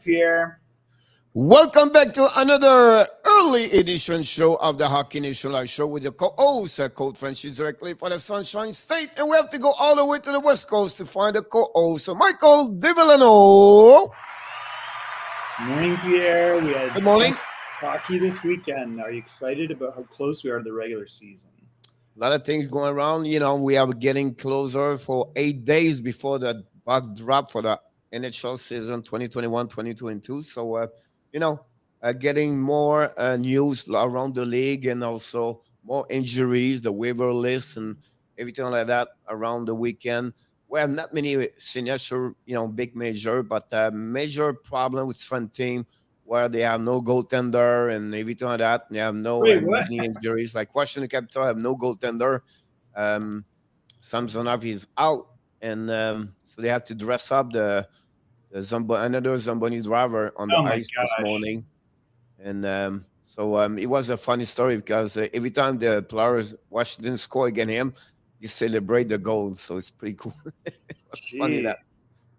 Pierre. Welcome back to another early edition show of the Hockey Nation Live Show with your co-host, Coach Frenchy, directly for the Sunshine State. And we have to go all the way to the West Coast to find the co-host, Michael Devellano. Morning, Pierre. We had Good morning. hockey this weekend. Are you excited about how close we are to the regular season? A lot of things going around. You know, we are getting closer for 8 days before the puck drop for the NHL season 2021-2022. So, getting more news around the league and also more injuries, the waiver list and everything like that around the weekend. We have not many signature, big major, but major problem with front team where they have no goaltender and everything like that. They have no many injuries. Like Washington Capitol have no goaltender. Samsonov is out, and so they have to dress up another Zamboni driver on the ice this morning. And it was a funny story because every time the players Washington score against him, you celebrate the goal. So it's pretty cool. It's funny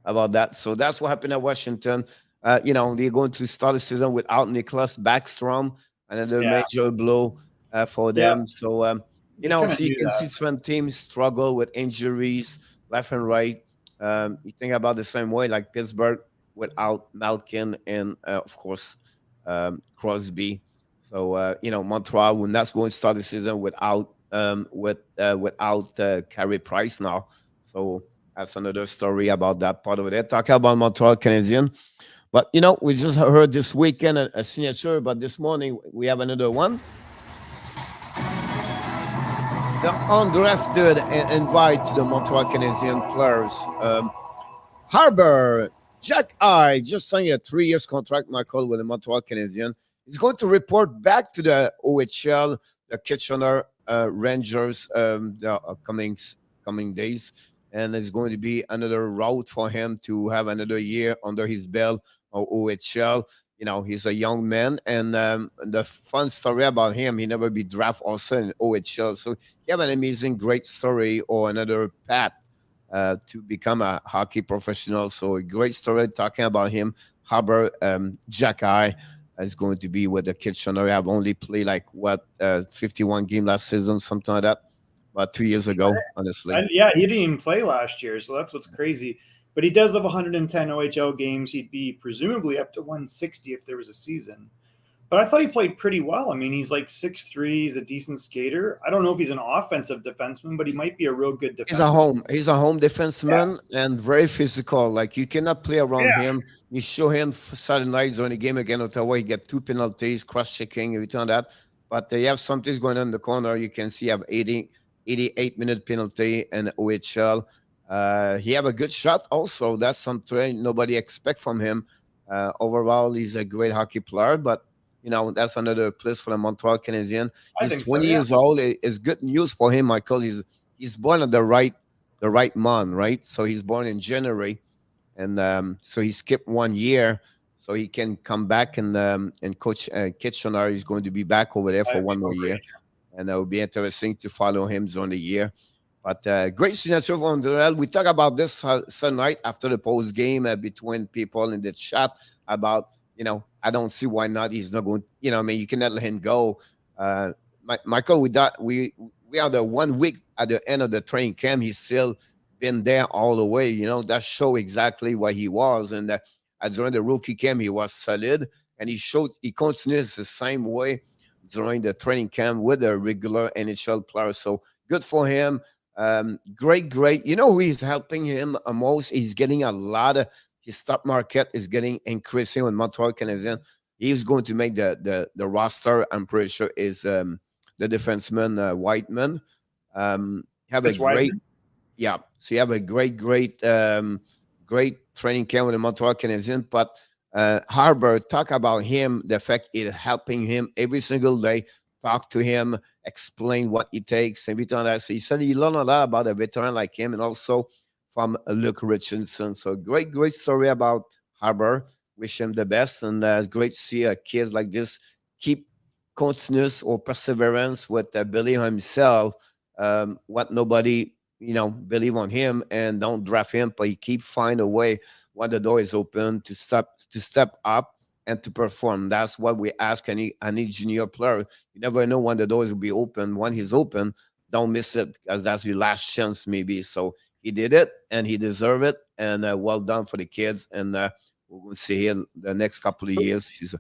about that. So that's what happened at Washington. They're going to start the season without Nicholas Backstrom, another major blow for them. Yeah. So, so you can see some teams struggle with injuries left and right. You think about the same way, like Pittsburgh without Malkin and, of course, Crosby. So, Montreal, we're not going to start the season without Carey Price now. So that's another story about that part of it. Talking about Montreal Canadiens. But, we just heard this weekend a signature, but this morning we have another one. The undrafted invite to the Montreal Canadiens players. Harbor, Jack I just signed a 3-year contract, Michael, with the Montreal Canadiens. He's going to report back to the OHL, the Kitchener Rangers, the coming days. And it's going to be another route for him to have another year under his belt or OHL. He's a young man, and the fun story about him, he never be drafted also in OHL. So he have an amazing, great story or another path to become a hockey professional. So a great story talking about him. Harbor, Jack I is going to be with the Kitchener. I've only played 51 game last season, something like that. About 2 years ago, honestly. He didn't even play last year, so that's what's crazy. But he does have 110 OHL games. He'd be presumably up to 160 if there was a season. But I thought he played pretty well. I mean, he's 6'3". He's a decent skater. I don't know if he's an offensive defenseman, but he might be a real good defenseman. He's a home defenseman and very physical. You cannot play around him. You show him Saturday night during the game against Ottawa. He get 2 penalties, cross-checking, everything like that. But you have something going on in the corner. You can see you have 88-minute penalty in OHL. He have a good shot also. That's something nobody expect from him. Overall, he's a great hockey player, but that's another place for the Montreal Canadiens. He's 20 years old. It's good news for him, Michael. He's born at the right month, right? So he's born in January, and so he skipped 1 year, so he can come back and coach Kitchener. He's going to be back over there for 1 more year, and that will be interesting to follow him during the year. But great signature from Montreal. We talk about this Sunday night after the post game between people in the chat about, I don't see why not. He's not going, you cannot let him go. Michael, we are the 1 week at the end of the training camp. He's still been there all the way. That show exactly what he was. And during the rookie camp, he was solid. And he continues the same way during the training camp with a regular NHL player. So good for him. Great. Who is helping him most? He's getting a lot of his stock market is getting increasing with Montreal Canadiens. He's going to make the roster. I'm pretty sure is the defenseman Whiteman. Have a great, So you have a great training camp with the Montreal Canadiens. But Harbor, talk about him. The fact it's helping him every single day. Talk to him, explain what it takes, everything like that. So he said he learned a lot about a veteran like him and also from Luke Richardson. So great story about Harbor. Wish him the best. And great to see kids like this keep continuous or perseverance with believe himself, what nobody, believe on him and don't draft him, but he keep find a way when the door is open to step up and to perform. That's what we ask any junior player. You never know when the doors will be open. When he's open, don't miss it because that's your last chance maybe. So he did it and he deserved it. And well done for the kids. And we'll see here the next couple of years. His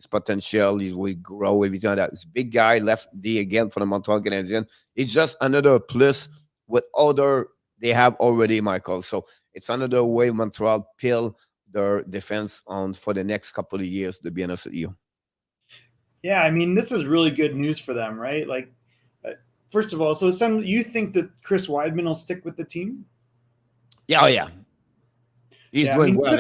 potential, he will grow everything like that. He's a big guy, left D again for the Montreal Canadiens. It's just another plus with other they have already, Michael. So it's another way Montreal build their defense on for the next couple of years, to be honest with you. Yeah, I mean, this is really good news for them, right? Like, first of all, so you think that Chris Weidman will stick with the team? Yeah, oh yeah. He's doing well.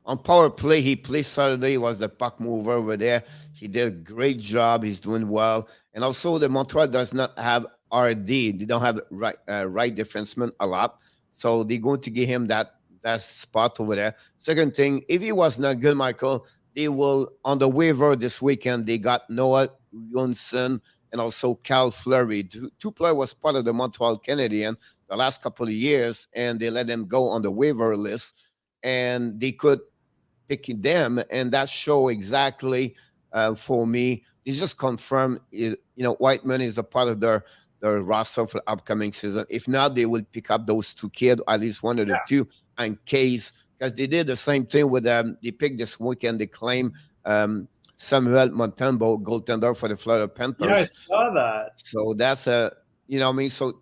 On power play, he played Saturday. He was the puck mover over there. He did a great job. He's doing well. And also, the Montreal does not have RD. They don't have right defenseman a lot. So they're going to give him that spot over there. Second thing, if he was not good, Michael, they will, on the waiver this weekend, they got Noah Johnson and also Cal Fleury. Two players was part of the Montreal Canadiens the last couple of years, and they let them go on the waiver list. And they could pick them, and that show exactly for me. It's just confirmed, Whiteman is a part of their roster for the upcoming season. If not, they will pick up those two kids, at least one of the two, in case, because they did the same thing with they picked this weekend. They claim Samuel Montembeault, goaltender for the Florida Panthers. Yeah, I saw that. So that's So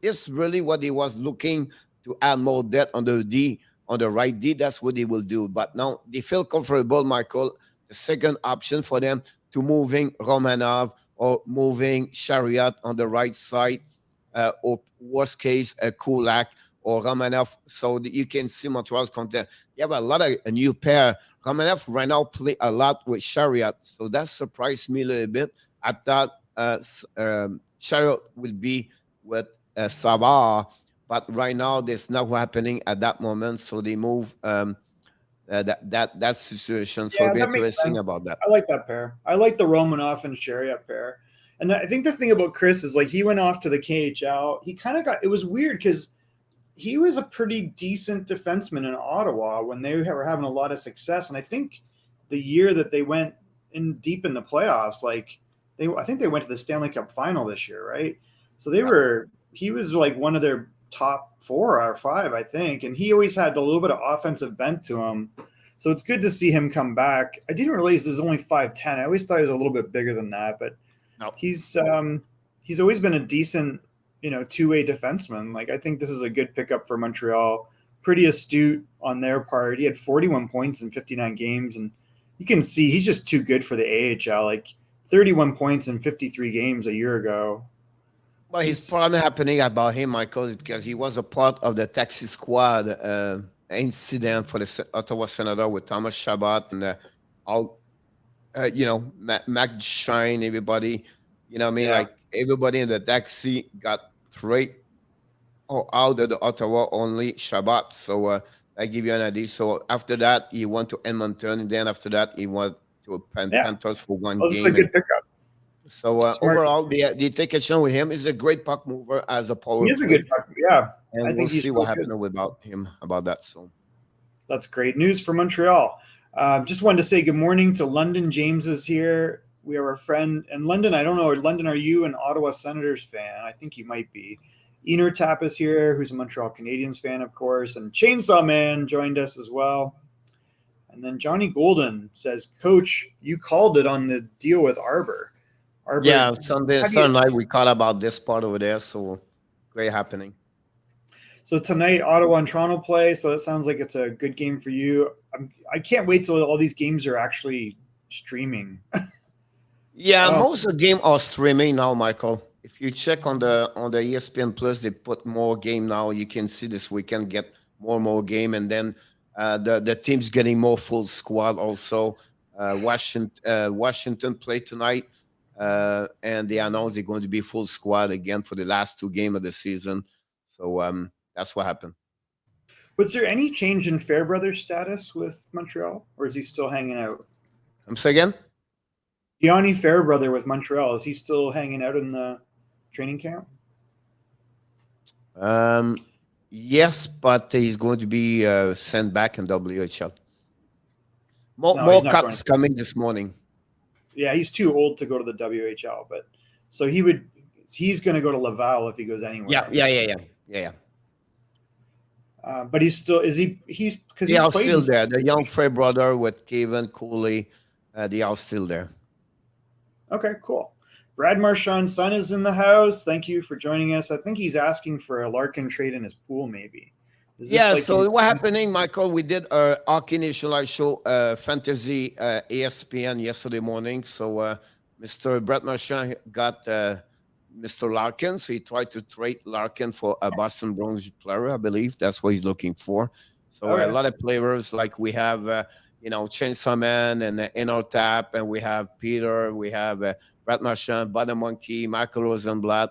it's really what he was looking to add more depth on the D. On the right D, that's what they will do. But now they feel comfortable, Michael. The second option for them to moving Romanov or moving Chariot on the right side, or worst case, Kulak or Romanov. So that you can see Montreal's content. You have a lot of a new pair. Romanov right now play a lot with Chariot. So that surprised me a little bit. I thought Chariot would be with Savard. But right now, there's not happening at that moment, so they move that situation. So it'll be interesting about that. I like that pair. I like the Romanov and Chariot pair. And I think the thing about Chris is, like, he went off to the KHL. He kind of it was weird because he was a pretty decent defenseman in Ottawa when they were having a lot of success. And I think the year that they went in deep in the playoffs, I think they went to the Stanley Cup final this year, right? So he was like one of their top 4 or 5, I think, and he always had a little bit of offensive bent to him, so it's good to see him come back. I didn't realize he's only 5'10". I always thought he was a little bit bigger than that, but no. He's always been a decent, two-way defenseman. Like, I think this is a good pickup for Montreal. Pretty astute on their part. He had 41 points in 59 games, and you can see he's just too good for the AHL. Like, 31 points in 53 games a year ago. Well, his problem happening about him, Michael, is because he was a part of the taxi squad incident for the Ottawa Senator with Thomas Chabot and Mac Shine, everybody. Like everybody in the taxi got straight out of the Ottawa, only Chabot. So I give you an idea. So after that, he went to Edmonton, and then after that, he went to Panthers for one game. That's a good pickup. So overall, the take a chance with him is a great puck mover as a power. He is a good puck, yeah. And we'll see what happens about him about that. So that's great news for Montreal. Just wanted to say good morning to London. James is here. We have our friend in London. I don't know, London, are you an Ottawa Senators fan? I think you might be. Ener Tap is here, who's a Montreal Canadiens fan, of course. And Chainsaw Man joined us as well. And then Johnny Golden says, Coach, you called it on the deal with Arbor. Yeah, Sunday night we caught about this part over there, so great happening. So tonight, Ottawa and Toronto play, so it sounds like it's a good game for you. I can't wait till all these games are actually streaming. Most of the games are streaming now, Michael. If you check on the ESPN Plus, they put more game now. You can see this weekend get more and more game, and then the team's getting more full squad also. Washington play tonight. And they announced they're going to be full squad again for the last 2 games of the season. So that's what happened. Was there any change in Fairbrother's status with Montreal, or is he still hanging out? Say again? Gianni Fairbrother with Montreal, is he still hanging out in the training camp? Yes, but he's going to be sent back in WHL. No, he's More not going cuts to. coming this morning. Yeah, he's too old to go to the WHL, but so he's going to go to Laval if he goes anywhere. Yeah. But he's still he's because They he's are played still in. there. The young Frey brother with Kevin Cooley, they are still there. Okay, cool. Brad Marchand's son is in the house. Thank you for joining us. I think he's asking for a Larkin trade in his pool, maybe. Yeah, so what happening, Michael? We did our Hockey Nation Live show, Fantasy ESPN yesterday morning. So Mr. Brett Marchand got Mr. Larkin. So he tried to trade Larkin for a Boston Bruins player, I believe. That's what he's looking for. So a lot of players, like we have, Chainsaw Man and Inner Tap, and we have Peter, we have Brett Marchand, Butter Monkey, Michael Rosenblatt.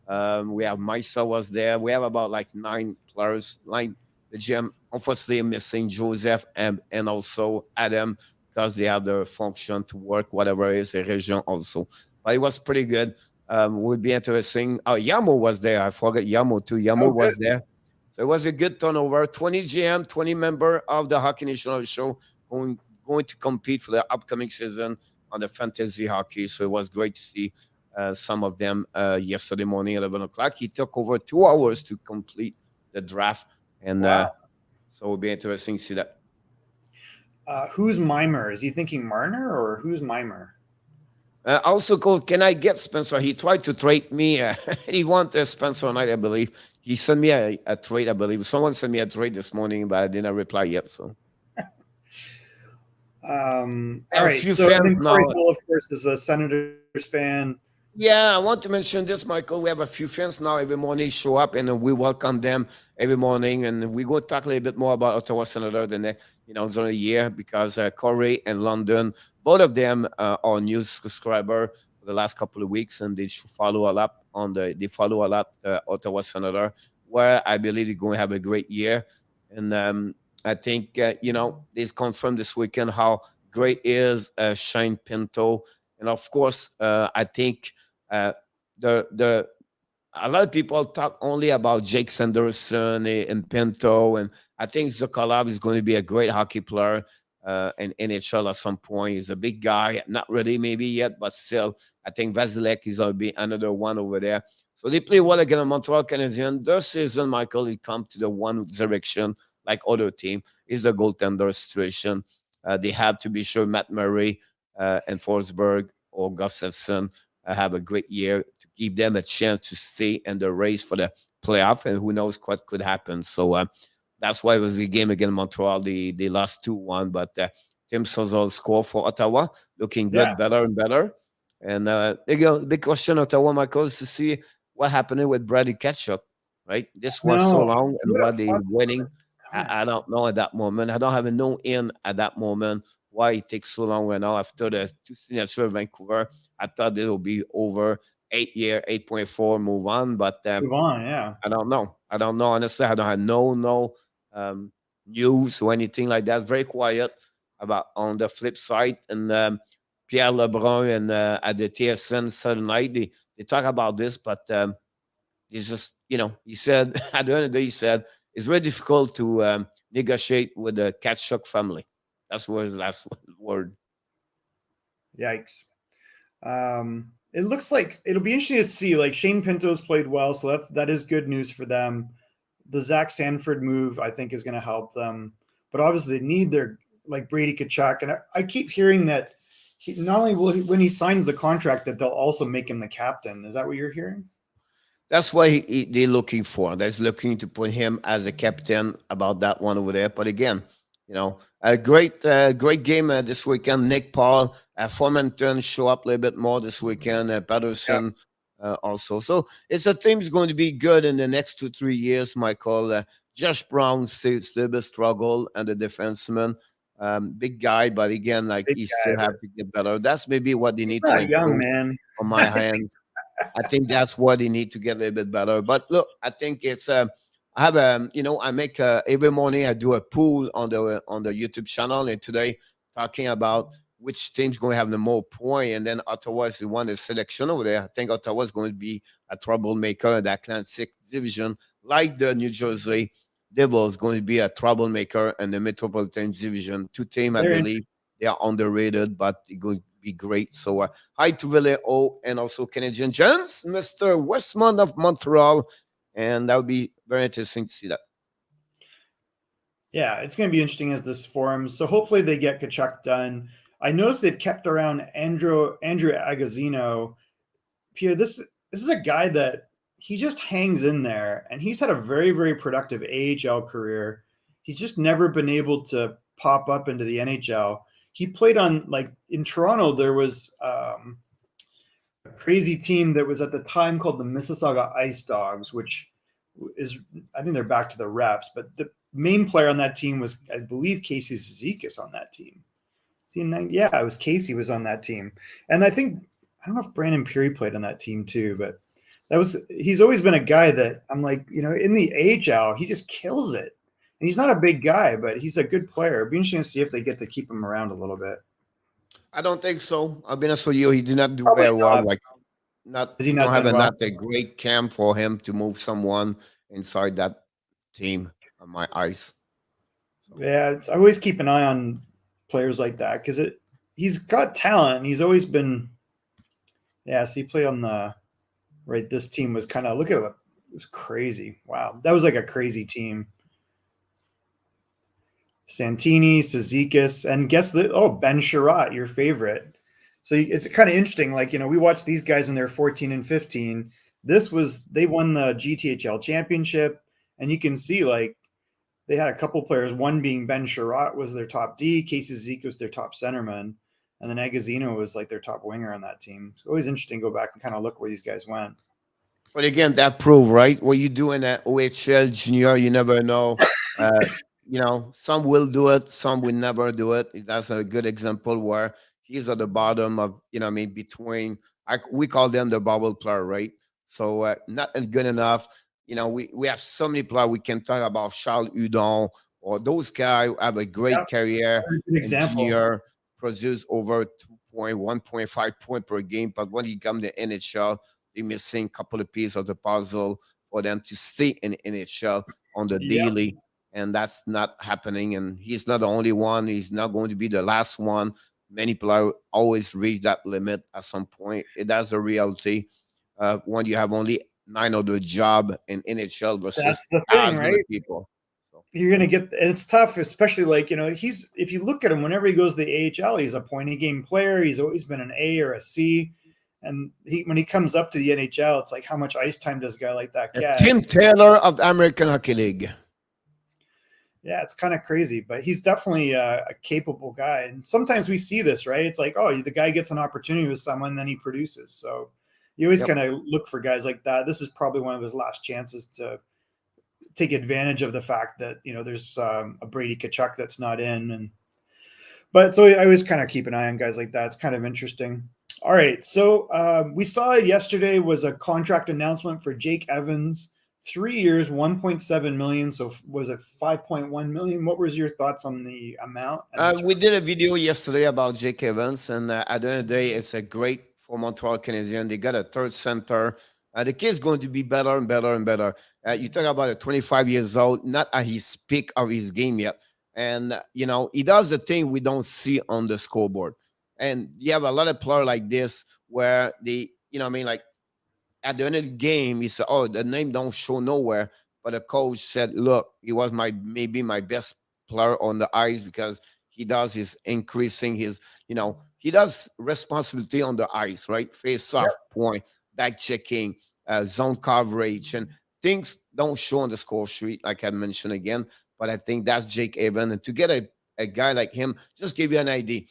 We have Maisa was there. We have about like 9 players. Like the GM, unfortunately, missing Joseph and also Adam because they have their function to work, whatever it is, a region also. But it was pretty good. Would be interesting. Oh, Yamo was there. I forgot Yamo too. Yamo was there. So it was a good turnover. 20 GM, 20 member of the Hockey National Show going to compete for the upcoming season on the fantasy hockey. So it was great to see some of them yesterday morning, 11 o'clock. He took over 2 hours to complete the draft. And so it'll be interesting to see that. Who's Mimer? Is he thinking Marner or who's Mimer? Also, called, can I get Spencer? He tried to trade me. He wanted Spencer Knight, I believe. He sent me a trade, I believe. Someone sent me a trade this morning, but I didn't reply yet. So, all right. So, I think Corey Bull, of course, is a Senators fan. Yeah, I want to mention this, Michael. We have a few fans now every morning show up, and we welcome them every morning. And we go talk a little bit more about Ottawa Senator the next, it's only a year because Corey and London, both of them are new subscriber for the last couple of weeks, and they follow a lot Ottawa Senator, where I believe they're going to have a great year. And I think it's confirmed this weekend how great is Shane Pinto, and of course I think. A lot of people talk only about Jake Sanderson and Pinto, and I think Sokolov is going to be a great hockey player in NHL at some point. He's a big guy, not really maybe yet, but still, I think Vasilek is going to be another one over there. So they play well against Montreal Canadiens. This season, Michael, it come to the one direction like other team is the goaltender situation. They have to be sure Matt Murray and Forsberg or Gustafsson have a great year to give them a chance to stay in the race for the playoff, and who knows what could happen. So that's why it was the game against Montreal. They lost 2-1, but Tim Sozol score for Ottawa, looking good, better and better. And the big question, Ottawa, Michael, is to see what happened with Brady Ketchup, right? This was so long, and what they winning, I don't know at that moment. I don't have no in at that moment. Why it takes so long right now after the 2 signature of Vancouver. I thought it would be over 8.4, move on. But move on, yeah. I don't know. Honestly, I don't have no news or anything like that. It's very quiet about on the flip side. And Pierre Lebrun and at the TSN Southern Night, they talk about this, but it's just, he said, at the end of the day, he said, it's very difficult to negotiate with the Tkachuk family. That's what his last word. Yikes. It looks like it'll be interesting to see. Like Shane Pinto's played well, so that is good news for them. The Zach Sanford move, I think, is going to help them. But obviously, they need their like Brady Tkachuk. And I keep hearing that not only will when he signs the contract, that they'll also make him the captain. Is that what you're hearing? That's what they're looking for. They're looking to put him as a captain about that one over there. But again, a great game this weekend. Nick Paul, Formanton show up a little bit more this weekend. Pettersson also. So it's a team's going to be good in the next 2-3 years, Michael. Josh Brown still a bit struggle, and the defenseman, big guy, but again, like he still have to get better. That's maybe what they need to improve young man on my hand. I think that's what they need to get a little bit better. But look, I think it's I have I make every morning I do a pool on the YouTube channel, and today talking about which team's going to have the more point, and then Ottawa is the one selection over there. I think Ottawa is going to be a troublemaker in the Atlantic Division, like the New Jersey Devils going to be a troublemaker in the Metropolitan Division. 2 teams, I believe, they are underrated, but they're going to be great. So hi to Ville and also Canadian Gents, Mr. Westmont of Montreal, and that would be very interesting to see that. Yeah, it's going to be interesting as this forms. So hopefully they get Tkachuk done. I noticed they've kept around Andrew Agazzino. Pierre, this is a guy that he just hangs in there, and he's had a very, very productive AHL career. He's just never been able to pop up into the NHL. He played on, like, in Toronto, there was a crazy team that was at the time called the Mississauga Ice Dogs, which is, I think they're back to the reps, but the main player on that team was, I believe, Casey Zizekas on that team. Yeah, it was Casey was on that team. And I don't know if Brandon Peary played on that team too, but he's always been a guy that I'm like, in the AHL, he just kills it. And he's not a big guy, but he's a good player. It'd be interesting to see if they get to keep him around a little bit. I don't think so. I'll be honest with you. He did not do Probably very well. not. Like, don't have not a great camp for him to move someone inside that team on my eyes. So. Yeah, I always keep an eye on players like that because he's got talent. And he's always been. Yeah, so he played on this team was kind of, look at it. It was crazy. Wow. That was like a crazy team. Santini, Cizikas, and Ben Sherratt, your favorite. So it's kind of interesting. Like, we watched these guys when they're 14 and 15. They won the GTHL championship, and you can see, like, they had a couple players, one being Ben Sherratt was their top D, Casey Cizikas was their top centerman, and then Agazzino was like their top winger on that team. It's always interesting to go back and kind of look where these guys went. But again, that proved, right? What you do in that OHL junior, you never know. Some will do it, some will never do it. That's a good example where he's at the bottom of, between, we call them the bubble player, right? So not good enough. We have so many players we can talk about, Charles Hudon, or those guys who have a great career in junior, produce over 1.5 point per game. But when you come to NHL, they're missing a couple of pieces of the puzzle for them to stay in NHL on the daily. And that's not happening. And he's not the only one. He's not going to be the last one. Many players always reach that limit at some point. That's a reality. When you have only 9 other job in NHL versus that's the thing, right? People. So. You're going to get, and it's tough, especially like, if you look at him, whenever he goes to the AHL, he's a point a game player. He's always been an A or a C. And when he comes up to the NHL, it's like, how much ice time does a guy like that get? Tim Taylor of the American Hockey League. Yeah, it's kind of crazy, but he's definitely a capable guy. And sometimes we see this, right? It's like, oh, the guy gets an opportunity with someone, then he produces. So you always kind of look for guys like that. This is probably one of his last chances to take advantage of the fact that, there's a Brady Tkachuk that's not in. But so I always kind of keep an eye on guys like that. It's kind of interesting. All right. So we saw yesterday was a contract announcement for Jake Evans. 3 years, 1.7 million. So was it 5.1 million? What was your thoughts on the amount? We did a video yesterday about Jake Evans, and at the end of the day, it's a great for Montreal Canadiens. They got a third center. The kid's going to be better and better and better. You talk about a 25 years old, not at his peak of his game yet. And, he does the thing we don't see on the scoreboard. And you have a lot of players like this where they, like, at the end of the game, he said, oh, the name don't show nowhere. But the coach said, look, he was maybe my best player on the ice because he does his increasing his, he does responsibility on the ice, right? Face-off point, back checking, zone coverage, and things don't show on the score sheet, like I mentioned again. But I think that's Jake Evans. And to get a guy like him, just give you an idea.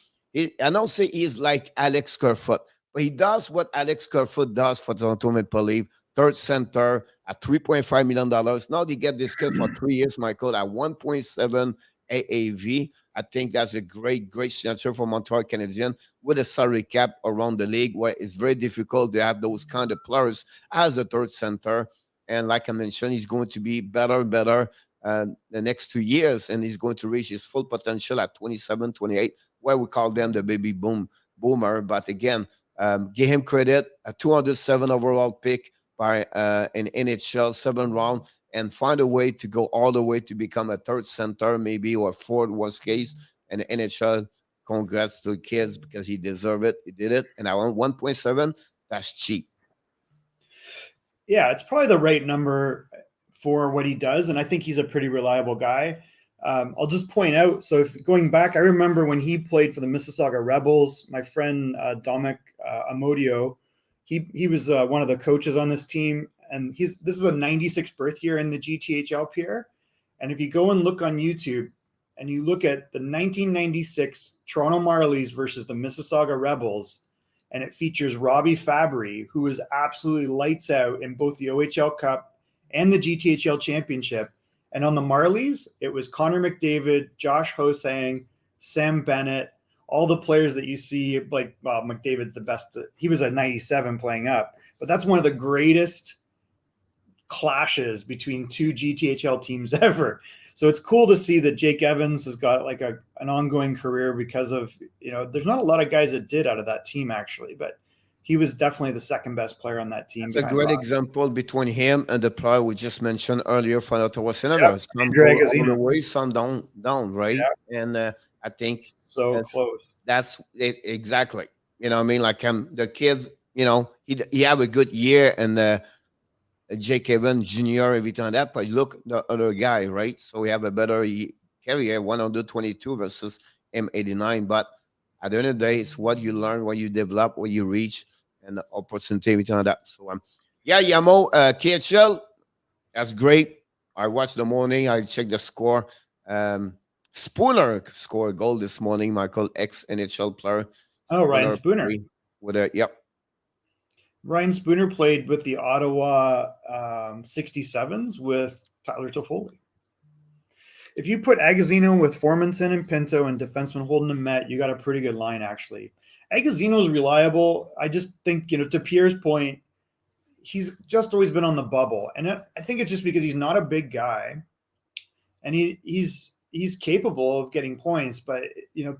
I don't say he's like Alex Kerfoot, but he does what Alex Kerfoot does for Toronto Maple Leafs, third center at $3.5 million. Now they get this kid for 3 years, Michael, at 1.7 AAV. I think that's a great signature for Montreal Canadiens with a salary cap around the league where it's very difficult to have those kind of players as a third center. And like I mentioned, he's going to be better and better the next 2 years, and he's going to reach his full potential at 27, 28, where we call them the baby boomer. But again, give him credit, a 207 overall pick by an NHL 7th round, and find a way to go all the way to become a third center, maybe, or fourth worst case, and the NHL congrats to the kids because he deserved it. He did it. And I want 1.7. That's cheap. Yeah, it's probably the right number for what he does. And I think he's a pretty reliable guy. I'll just point out, so if going back, I remember when he played for the Mississauga Rebels, my friend Dominic Amodio, he was one of the coaches on this team. And this is a 96 birth year in the GTHL, Pierre. And if you go and look on YouTube and you look at the 1996 Toronto Marlies versus the Mississauga Rebels, and it features Robbie Fabry, who is absolutely lights out in both the OHL Cup and the GTHL Championship. And on the Marlies, it was Connor McDavid, Josh Hosang, Sam Bennett, all the players that you see, like, well, McDavid's the best. He was a 97 playing up, but that's one of the greatest clashes between two GTHL teams ever. So it's cool to see that Jake Evans has got like an ongoing career because of, there's not a lot of guys that did out of that team actually, but he was definitely the second best player on that team. It's a great example between him and the player we just mentioned earlier for Ottawa Senators. Yep. Some go all the way, some down, right? Yeah. And I think so close. That's it, exactly. You know what I mean? Like the kids, he have a good year and Jake Evans Jr., everything like that, but look the other guy, right? So we have a better career, 122 versus M89. But at the end of the day, it's what you learn, what you develop, what you reach, and the opportunity, everything like that. So yeah, Yamo, KHL, that's great. I watched the morning, I checked the score. Spooner scored a goal this morning, Michael, ex-NHL player. Ryan Spooner. Yep. Ryan Spooner played with the Ottawa 67s with Tyler Toffoli. If you put Agazino with Formanson and Pinto and defenseman Holden and Met, you got a pretty good line, actually. Agazino's reliable. I just think, to Pierre's point, he's just always been on the bubble. And I think it's just because he's not a big guy. And he's capable of getting points. But,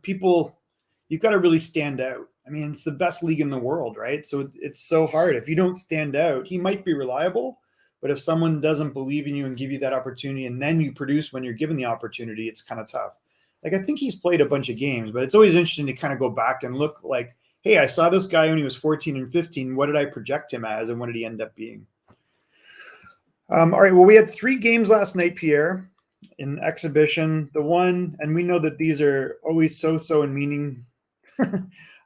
people, you've got to really stand out. I mean, it's the best league in the world, right? So it's so hard. If you don't stand out, he might be reliable, but if someone doesn't believe in you and give you that opportunity and then you produce when you're given the opportunity, it's kind of tough. Like, I think he's played a bunch of games, but it's always interesting to kind of go back and look like, hey, I saw this guy when he was 14 and 15. What did I project him as and what did he end up being? All right, well, we had 3 games last night, Pierre, in exhibition. The one, and we know that these are always so in meaning.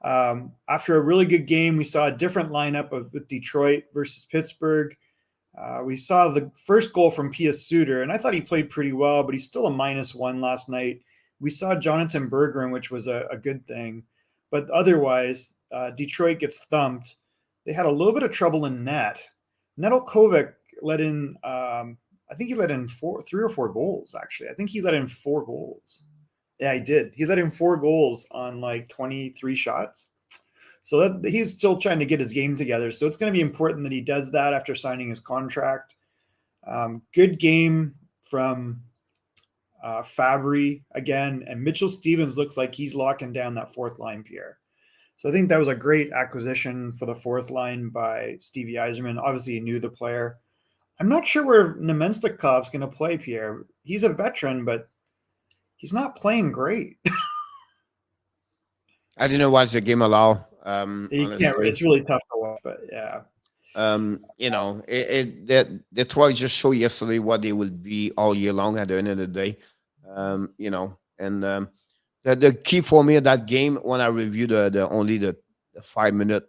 After a really good game, we saw a different lineup with Detroit versus Pittsburgh. We saw the first goal from Pius Suter, and I thought he played pretty well, but he's still a -1 last night. We saw Jonathan Bergeron, which was a good thing. But otherwise, Detroit gets thumped. They had a little bit of trouble in net. Nedeljkovic let in, I think he let in 3 or 4 goals, actually. I think he let in 4 goals. Yeah, he did. He let in 4 goals on like 23 shots. So that he's still trying to get his game together. So it's going to be important that he does that after signing his contract. Good game from Fabry again. And Mitchell Stevens looks like he's locking down that 4th line, Pierre. So I think that was a great acquisition for the 4th line by Stevie Yzerman. Obviously, he knew the player. I'm not sure where Nemensnikov's going to play, Pierre. He's a veteran, but he's not playing great. I didn't watch the game at all. It's really tough to watch, but yeah. Detroit just showed yesterday what they will be all year long at the end of the day. The key for me at that game when I reviewed the 5 minutes,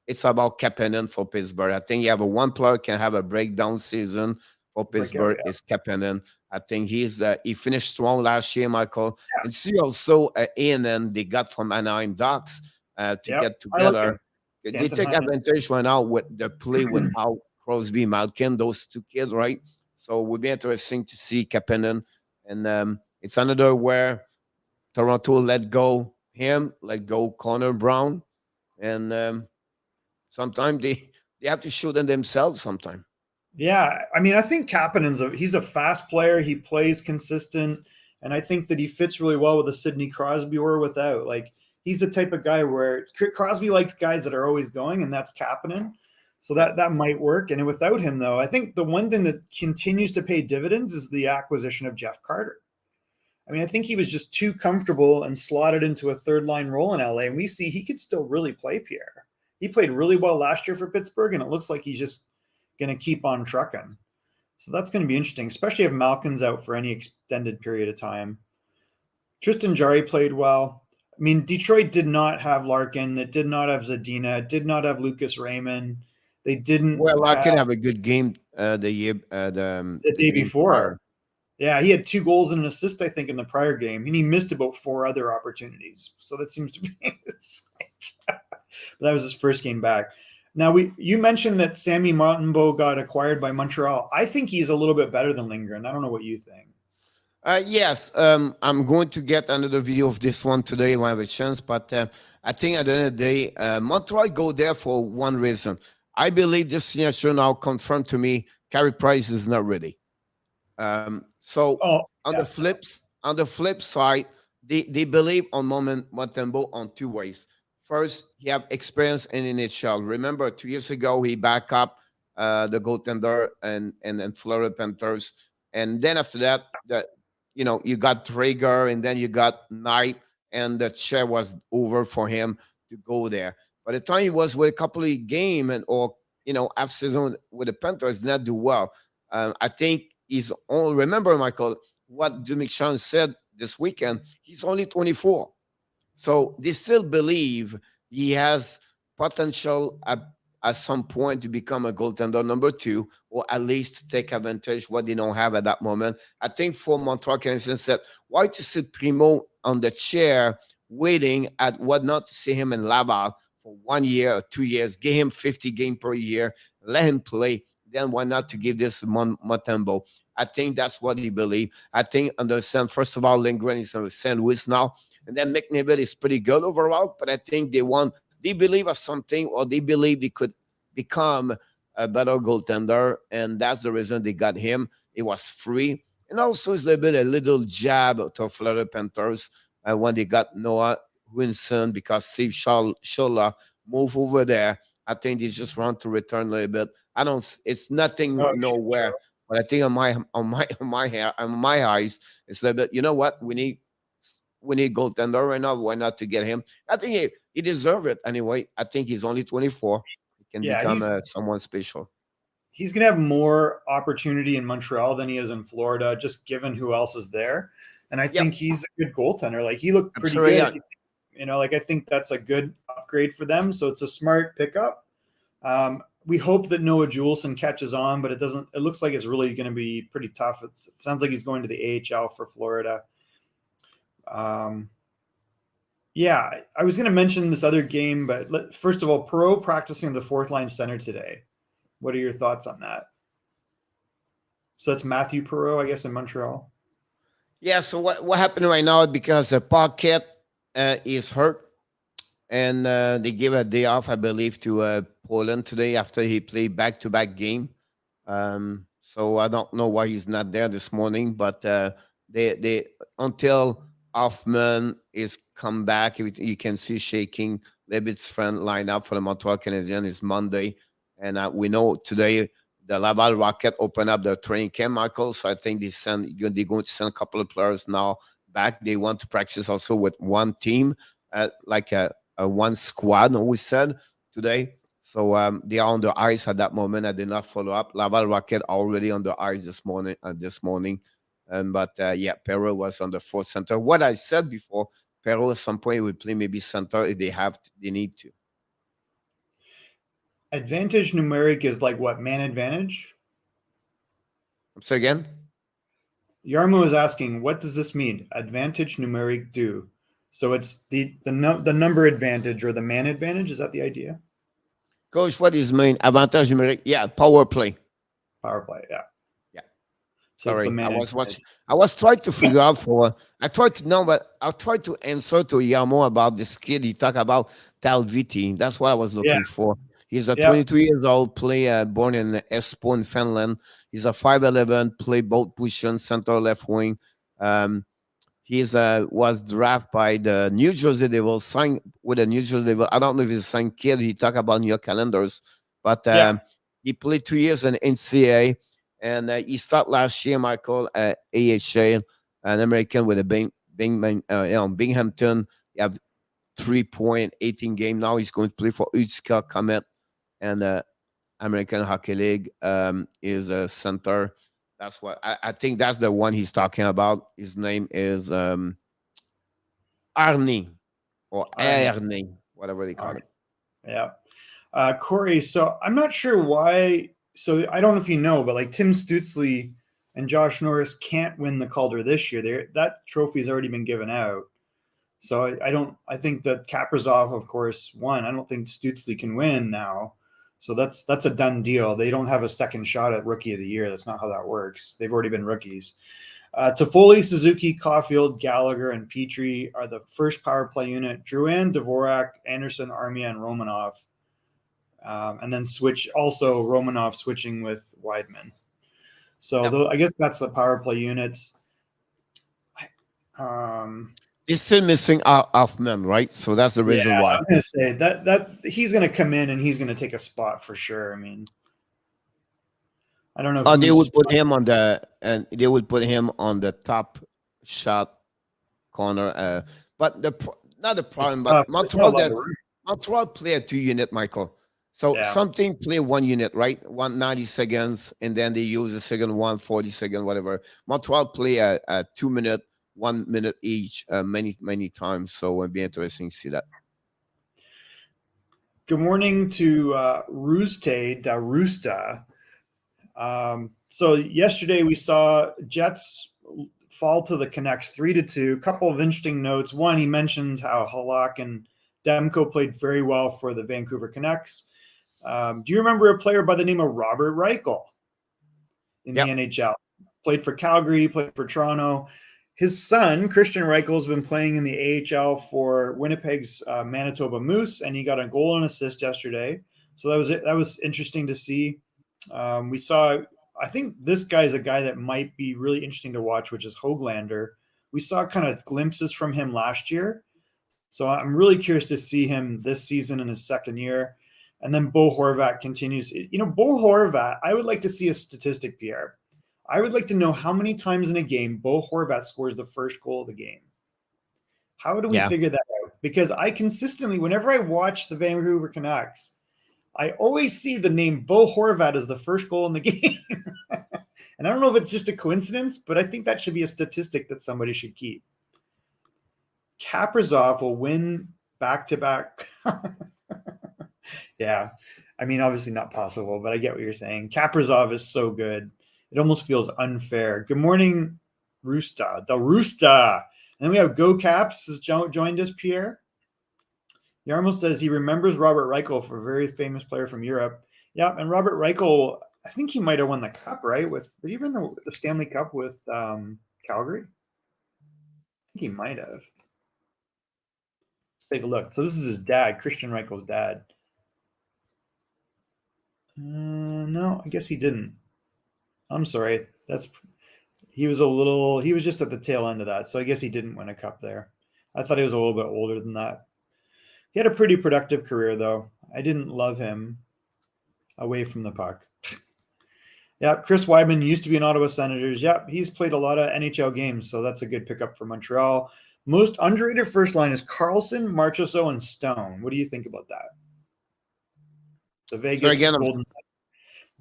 it's about Kapanen for Pittsburgh. I think you have one player can have a breakdown season for Pittsburgh. It's Kapanen. I think he finished strong last year, Michael. Yeah. And see also A&M they got from Anaheim Ducks to get together. They take advantage right now with the play without Crosby, Malkin, those 2 kids, right? So it would be interesting to see Kapanen. And it's another where Toronto let go Connor Brown. And sometimes they have to shoot them themselves sometimes. Yeah, I mean, I think Kapanen's he's a fast player. He plays consistent, and I think that he fits really well with a Sidney Crosby or without. Like, he's the type of guy where Crosby likes guys that are always going, and that's Kapanen. So that might work. And without him, though, I think the one thing that continues to pay dividends is the acquisition of Jeff Carter. I mean, I think he was just too comfortable and slotted into a third line role in LA. And we see he could still really play, Pierre. He played really well last year for Pittsburgh, and it looks like he's just going to keep on trucking. So that's going to be interesting, especially if Malkin's out for any extended period of time. Tristan Jarry played well. I mean, Detroit did not have Larkin. It did not have Zadina. It did not have Lucas Raymond. They didn't. Well, Larkin have a good game the day game before. prior. Yeah, he had 2 goals and an assist, I think, in the prior game, and he missed about 4 other opportunities. So that seems to be but that was his first game back. Now, you mentioned that Sammy Montembeault got acquired by Montreal. I think he's a little bit better than Lindgren. I don't know what you think. Yes, I'm going to get another video of this one today when I have a chance. But I think at the end of the day, Montreal go there for one reason. I believe this signature now confirmed to me Carey Price is not ready. On the flip side, they believe on Montembeault on 2 ways. First, he have experience in NHL. Remember, 2 years ago he backed up the goaltender and Florida Panthers, and then after that, you got Traeger, and then you got Knight, and the chair was over for him to go there. By the time he was with a couple of games or half season with the Panthers, did not do well. I think he's only, remember, Michael, what Jimmy Sean said this weekend, he's only 24. So they still believe he has potential at some point to become a goaltender number 2, or at least to take advantage what they don't have at that moment. I think for Montreal Canadiens said, why to sit Primo on the chair waiting at what not to see him in Laval for 1 year or 2 years, give him 50 games per year, let him play. Then why not to give this Montembeault? I think that's what he believe. I think understand, first of all, Lindgren is on St. Louis now, and then McNiven is pretty good overall, but I think they believe of something, or they believe they could become a better goaltender, and that's the reason they got him. It was free, and also it's a little jab to Florida Panthers when they got Noah Winson, because Steve Scholler moved over there. I think they just want to return a little bit. It's nothing nowhere, but I think on my eyes, it's a little bit. You know what? We need goaltender right now. Why not to get him? I think he deserves it anyway. I think he's only 24. He can become someone special. He's going to have more opportunity in Montreal than he is in Florida, just given who else is there. And I think he's a good goaltender. Like, he looked pretty good. I think that's a good upgrade for them. So it's a smart pickup. We hope that Noah Juleson catches on, but it doesn't. It looks like it's really going to be pretty tough. It sounds like he's going to the AHL for Florida. I was going to mention this other game, but first of all, Perreault practicing the 4th line center today. What are your thoughts on that? So that's Matthew Perreault, I guess, in Montreal. Yeah. So what happened right now, because Paquette is hurt, and they give a day off, I believe, to Poland today after he played back-to-back game. So I don't know why he's not there this morning, but they until Hoffman is come back, you can see shaking. Levitt's friend lineup for the Montreal Canadiens is Monday, and we know today the Laval Rocket open up their training camp, Michael. So I think they're going to send a couple of players now back. They want to practice also with one team, like a one squad, we said today. So they are on the ice at that moment. I did not follow up. Laval Rocket already on the ice this morning. But Perreault was on the 4th center. What I said before, Perreault at some point would play maybe center if they need to. Advantage numeric is like what, man advantage? So again? Yarmo is asking, what does this mean? Advantage numeric do. So it's the number advantage or the man advantage. Is that the idea? Coach, what is main avantage numeric? Yeah, power play. Power play, yeah. So sorry, I was trying to figure out I tried to answer to Yarmo about this kid. He talked about Talviti. That's what I was looking for. He's a 22 years old player, born in Espoo in Finland. He's a 5'11", play both positions, center, left wing. He was drafted by the New Jersey Devils, signed with the New Jersey Devils. I don't know if he's a signed kid. He talked about New York calendars, but he played 2 years in NCAA, and he started last year, Michael, at AHL. an American with a Binghamton. You have 3 point, 18 game. Now he's going to play for Utica Comet and American Hockey League. Is a center. That's what I think that's the one he's talking about. His name is Arnie or Arnie, whatever they call it. Yeah. Corey, so I'm not sure why. So I don't know if you know, but like Tim Stützle and Josh Norris can't win the Calder this year. That trophy has already been given out. So I think that Kaprizov, of course, won. I don't think Stützle can win now. So that's a done deal. They don't have a second shot at Rookie of the Year. That's not how that works. They've already been rookies. Toffoli, Suzuki, Caulfield, Gallagher, and Petrie are the first power play unit. Drouin, Dvorak, Anderson, Armia, and Romanov. And then Romanov switching with Weidman. So I guess that's the power play units. He's still missing Hoffman, right? So that's the reason why. I'm going to say that he's going to come in and he's going to take a spot for sure. I mean, I don't know. They would put him on the top shot corner. But not the problem. But Montreal play a 2 unit, Michael. So something play 1 unit, right? 190 seconds, and then they use the second 140 second, whatever. Montreal play a 2 minute. 1 minute each, many times. So it'll be interesting to see that. Good morning to Rooste da Roosta. So yesterday we saw Jets fall to the Canucks 3-2. Couple of interesting notes. One, he mentioned how Halak and Demko played very well for the Vancouver Canucks. Do you remember a player by the name of Robert Reichel in the NHL? Played for Calgary, played for Toronto. His son, Christian Reichel, has been playing in the AHL for Winnipeg's Manitoba Moose, and he got a goal and assist yesterday. So that was interesting to see. We saw, I think this guy is a guy that might be really interesting to watch, which is Höglander. We saw kind of glimpses from him last year. So I'm really curious to see him this season in his second year. And then Bo Horvat continues. Bo Horvat, I would like to see a statistic, Pierre. I would like to know how many times in a game Bo Horvat scores the first goal of the game. How do we figure that out? Because I consistently, whenever I watch the Vancouver Canucks, I always see the name Bo Horvat as the first goal in the game. And I don't know if it's just a coincidence, but I think that should be a statistic that somebody should keep. Kaprizov will win back-to-back. Yeah. I mean, obviously not possible, but I get what you're saying. Kaprizov is so good. It almost feels unfair. Good morning, Roosta. The Roosta. And then we have Go Caps has joined us, Pierre. Yarmo says he remembers Robert Reichel for a very famous player from Europe. Yeah, and Robert Reichel, I think he might have won the cup, right? Did he win the Stanley Cup with Calgary? I think he might have. Let's take a look. So this is his dad, Christian Reichel's dad. No, I guess he didn't. I'm sorry. He was just at the tail end of that. So I guess he didn't win a cup there. I thought he was a little bit older than that. He had a pretty productive career, though. I didn't love him away from the puck. Yeah, Chris Weidman used to be an Ottawa Senators. Yeah, he's played a lot of NHL games, so that's a good pickup for Montreal. Most underrated first line is Carlson, Marchessault, and Stone. What do you think about that? The Vegas Golden.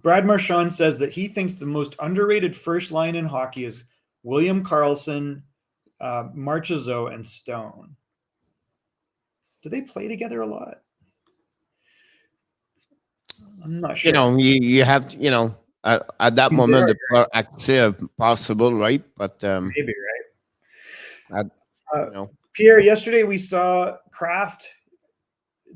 Brad Marchand says that he thinks the most underrated first line in hockey is William Karlsson, Marchessault, and Stone. Do they play together a lot? I'm not sure. You have, at that moment, the player active possible, right? But maybe, right? Pierre, yesterday we saw Kraft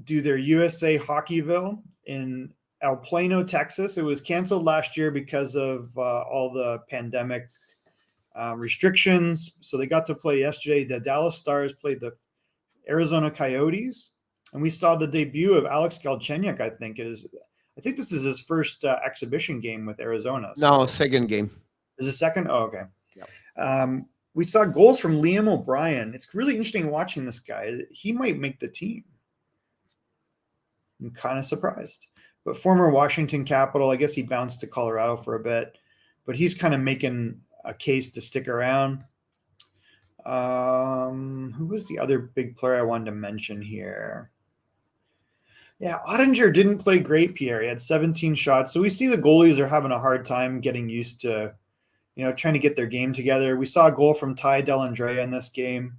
do their USA Hockeyville in El Plano, Texas. It was canceled last year because of all the pandemic restrictions. So they got to play yesterday. The Dallas Stars played the Arizona Coyotes, and we saw the debut of Alex Galchenyuk. I think this is his first exhibition game with Arizona. No, second game. Is it second? Oh, okay. Yeah. We saw goals from Liam O'Brien. It's really interesting watching this guy. He might make the team. I'm kind of surprised. But former Washington Capital, I guess he bounced to Colorado for a bit, but he's kind of making a case to stick around. Who was the other big player I wanted to mention here? Yeah, Ottinger didn't play great, Pierre. He had 17 shots. So we see the goalies are having a hard time getting used to, trying to get their game together. We saw a goal from Ty Dellandrea in this game.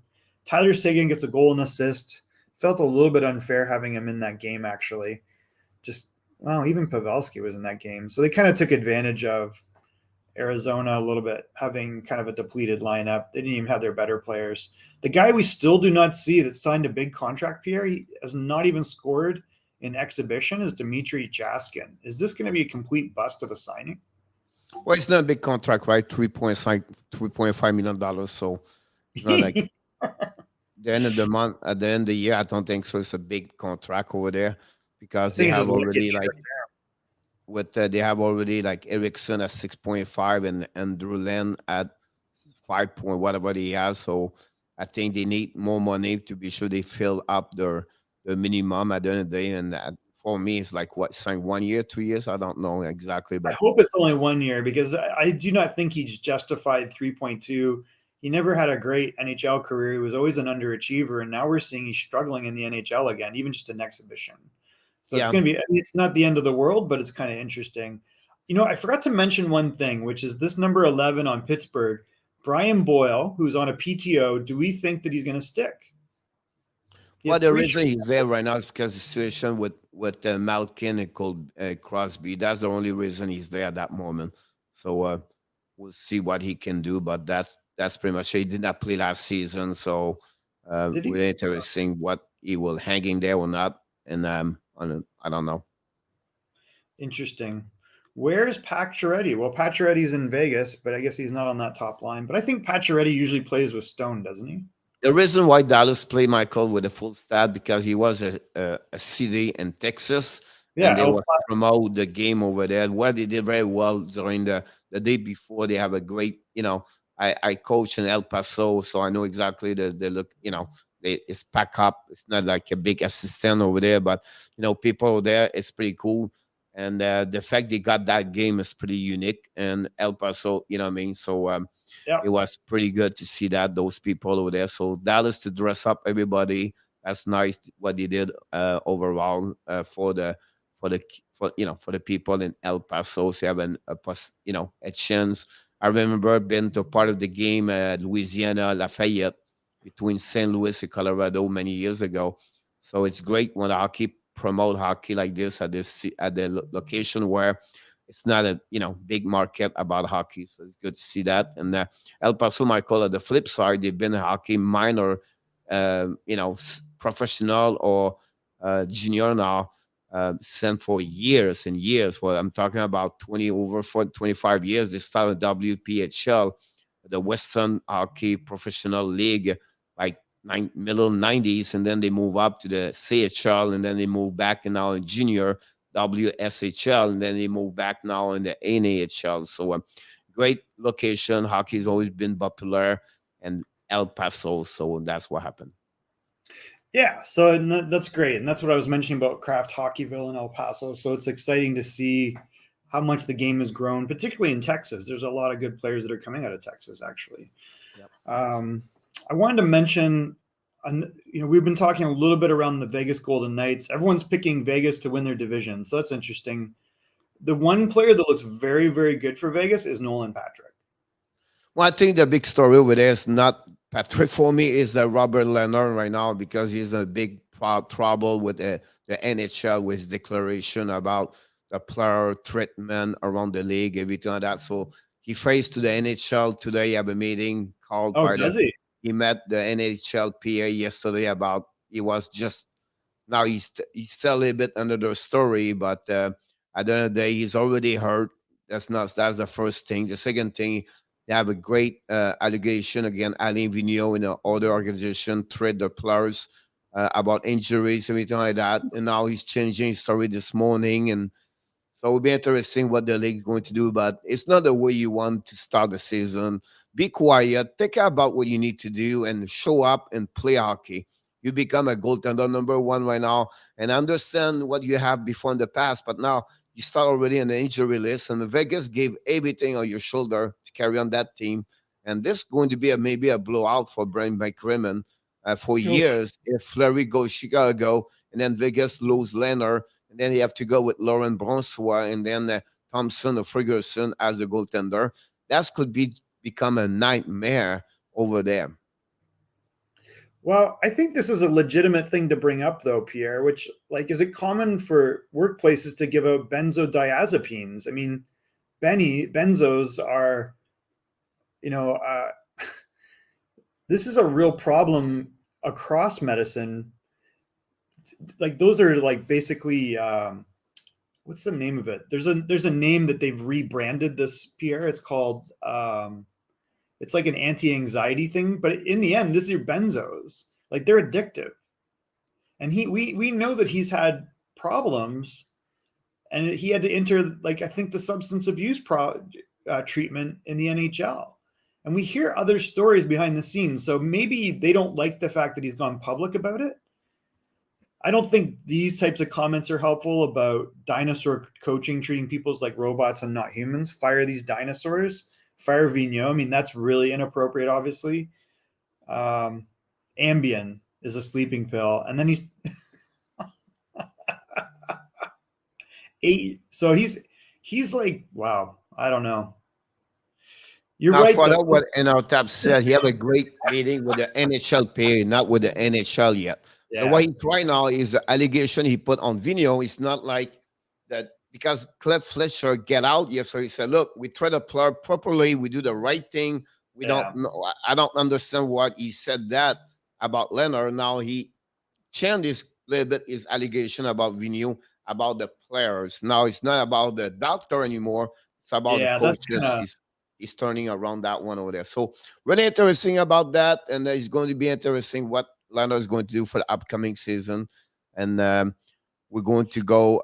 Tyler Seguin gets a goal and assist. Felt a little bit unfair having him in that game, actually. Even Pavelski was in that game. So they kind of took advantage of Arizona a little bit, having kind of a depleted lineup. They didn't even have their better players. The guy we still do not see that signed a big contract, Pierre, he has not even scored in exhibition, is Dmitry Jaskin. Is this going to be a complete bust of a signing? Well, it's not a big contract, right? $3.5 million. So it's not like the end of the month, at the end of the year, I don't think so. It's a big contract over there because they have already they have already like Erickson at 6.5 and Drulin at 5 point whatever he has. So I think they need more money to be sure they fill up the minimum at the end of the day. And that, for me, it's like what, sign 1 year, 2 years? I don't know exactly, but I hope it's only 1 year because I do not think he's justified 3.2. He never had a great NHL career. He was always an underachiever, and now we're seeing he's struggling in the NHL again, even just an exhibition. So it's going to be, it's not the end of the world, but it's kind of interesting. I forgot to mention one thing, which is this number 11 on Pittsburgh, Brian Boyle, who's on a PTO. Do we think that he's going to stick? Well, the reason he's there right now is because the situation with Malkin and Crosby. That's the only reason he's there at that moment. So we'll see what he can do, but that's pretty much it. He did not play last season, so we're interesting what he will hanging there or not. And I don't know. Interesting. Where's Pacioretty? Well, Pacioretty's in Vegas, but I guess he's not on that top line. But I think Pacioretty usually plays with Stone, doesn't he? The reason why Dallas played Michael with a full stat because he was a CD in Texas, and they were promote the game over there. Well, they did very well during the day before. They have a great, I coach in El Paso, so I know exactly the look. It's pack up. It's not like a big assistant over there, but people over there, it's pretty cool. And the fact they got that game is pretty unique. And El Paso, you know what I mean? So it was pretty good to see those people over there. So Dallas to dress up everybody. That's nice what they did overall for the people in El Paso. So you have a chance. I remember being to part of the game at Louisiana Lafayette between St. Louis and Colorado many years ago. So it's great when hockey promote hockey like this at the location where it's not a big market about hockey. So it's good to see that. And El Paso, Michael, at the flip side, they've been a hockey minor, professional or junior now, sent for years and years. Well, I'm talking about 25 years. They started WPHL, the Western Hockey Professional League, like middle 90s, and then they move up to the CHL, and then they move back and now in junior WSHL, and then they move back now in the NAHL. So great location. Hockey's always been popular, and El Paso, so that's what happened. Yeah, so that's great, and that's what I was mentioning about Kraft Hockeyville in El Paso. So it's exciting to see how much the game has grown, particularly in Texas. There's a lot of good players that are coming out of Texas, actually. Yep. I wanted to mention, we've been talking a little bit around the Vegas Golden Knights. Everyone's picking Vegas to win their division, so that's interesting. The one player that looks very, very good for Vegas is Nolan Patrick. Well, I think the big story over there is not Patrick for me, is Robert Leonard right now because he's in a big trouble with the NHL with his declaration about the player treatment around the league, everything like that. So he faced to the NHL today. Have a meeting called. Oh, does he? He met the NHL PA yesterday about he was just now he's still a little bit under the story, but at the end of the day, he's already hurt. That's the first thing. The second thing, they have a great allegation against Alain Vigneault in another organization, trade the players about injuries, everything like that. And now he's changing his story this morning. And so it'll be interesting what the league's going to do. But it's not the way you want to start the season. Be quiet, think about what you need to do, and show up and play hockey. You become a goaltender number one right now, and understand what you have before in the past. But now you start already on the injury list, and Vegas gave everything on your shoulder to carry on that team. And this is going to be maybe a blowout for Brian McCrimmon for years if Fleury goes Chicago and then Vegas lose Leonard, and then you have to go with Laurent Brossoit and then Thompson or Ferguson as the goaltender. That could become a nightmare over there. Well, I think this is a legitimate thing to bring up, though, Pierre, which, like, is it common for workplaces to give out benzodiazepines? I mean, benzos are, this is a real problem across medicine. Like, those are, like, basically, what's the name of it? There's a name that they've rebranded this, Pierre. It's called, it's like an anti-anxiety thing, but in the end, this is your benzos. Like, they're addictive. And we know that he's had problems, and he had to enter, like, I think the substance abuse treatment in the NHL. And we hear other stories behind the scenes. So maybe they don't like the fact that he's gone public about it. I don't think these types of comments are helpful about dinosaur coaching, treating people like robots and not humans. Fire these dinosaurs. Fire Vigneault. I mean, that's really inappropriate, obviously. Ambien is a sleeping pill. And then he's so he's like, wow, I don't know. You're right. Follow what NRTAP said. He had a great meeting with the NHL player, not with the NHL yet. Yeah. So what he's right now is the allegation he put on Vigneault. It's not like that because Cliff Fletcher get out yet. So he said, look, we try to play properly. We do the right thing. We don't know. I don't understand what he said that about Leonard. Now he changed a little bit his allegation about Vigneault, about the players. Now it's not about the doctor anymore. It's about the coaches. He's turning around that one over there. So really interesting about that. And it's going to be interesting what Leonard is going to do for the upcoming season. And we're going to go,